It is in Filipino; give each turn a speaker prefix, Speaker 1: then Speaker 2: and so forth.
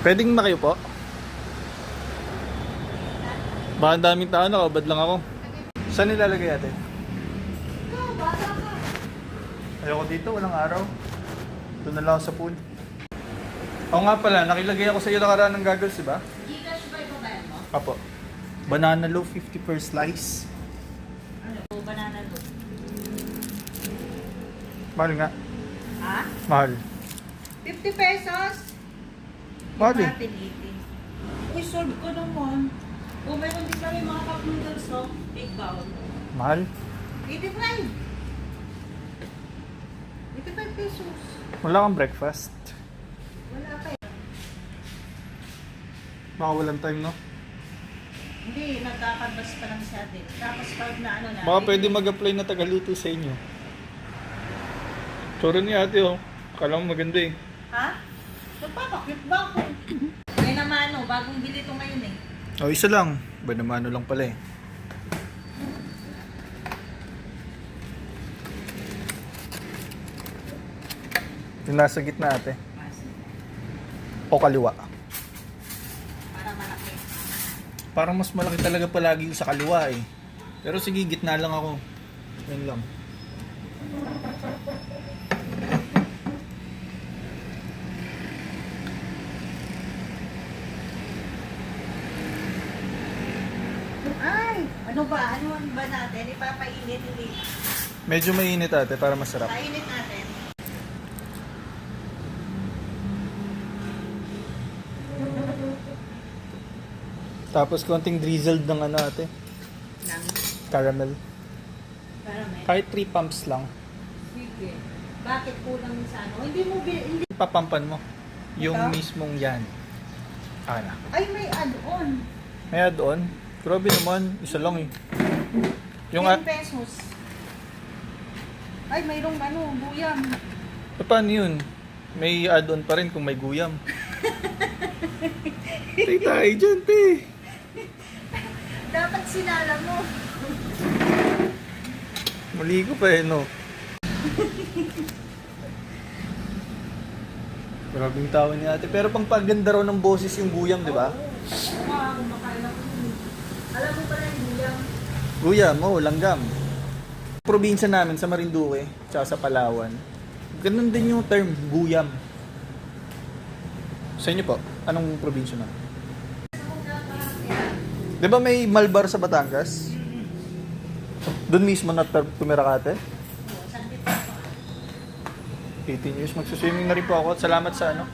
Speaker 1: Pwedeng makayo po? Baka ang daming tao, nakabad lang ako. Saan nilalagay ate? Ayoko dito, walang araw. Doon na lang ako sa pool. Oo nga pala, nakilagay ako sa iyo nakaraan ng goggles, diba?
Speaker 2: Gcash ba ito ba yan mo?
Speaker 1: Apo. Banana loaf, 50 per slice.
Speaker 2: Ano? Banana loaf.
Speaker 1: Mahal nga.
Speaker 2: Ha?
Speaker 1: Mahal.
Speaker 2: 50 pesos?
Speaker 1: Mahal eh.
Speaker 2: Natin 80. Uy, sold ko naman. O, meron din kami mga cup noodles, no? Big bowl.
Speaker 1: Mahal.
Speaker 2: 85. 85 pesos.
Speaker 1: Wala kang breakfast.
Speaker 2: Wala pa eh.
Speaker 1: Baka walang time, no?
Speaker 2: Hindi, nagkakabas pa lang siya din. Tapos pag na ano na.
Speaker 1: Baka pwede mag-apply na tagaluto sa inyo. Tsura ni ate, oh. Akala mo maganda eh.
Speaker 2: Ha? Nagpapakit ba ako? May naman, no? Bagong bili ito ngayon eh.
Speaker 1: Oh, isa lang. Ba naman ano lang pala eh. Yung nasa gitna ate. O kaliwa.
Speaker 2: Para malaki.
Speaker 1: Parang mas malaki talaga palagi yung sa kaliwa eh. Pero sige, gitna lang ako. Yan lang.
Speaker 2: Ay! Ano ba? Ano ba natin? Ipapainit, hindi.
Speaker 1: Medyo mainit ate para masarap.
Speaker 2: Painit natin.
Speaker 1: Tapos konting drizzled ng ano ate.
Speaker 2: Nang
Speaker 1: Caramel.
Speaker 2: caramel.
Speaker 1: Kahit 3 pumps lang.
Speaker 2: Sige. Bakit kulang sa ano? Hindi mo hindi.
Speaker 1: Papampan mo. Yung
Speaker 2: Ito?
Speaker 1: mismong yan. Ano?
Speaker 2: Ay, may add-on.
Speaker 1: May add-on. Grabe naman. Isa lang eh. Yung
Speaker 2: 10 pesos. Ay, mayroong ano, buyam.
Speaker 1: paano yun? May add-on pa rin kung may guyam. Tay tayo dyan, te.
Speaker 2: Dapat sinala mo.
Speaker 1: Mali ko pa eh, no? Grabing tao ni ate. Pero pang paganda raw ng boses yung guyam, di ba?
Speaker 2: Alam mo pala yung buyam.
Speaker 1: Guyam, oh, langgam. Probinsya namin sa Marinduque, tsaka sa Palawan. Ganun din yung term, guyam. Sa inyo po, anong probinsya na? Di ba may Malbar sa Batangas? Doon mismo na tumira ka ate? 18 years, magsuswimming na rin po ako at salamat sa ano.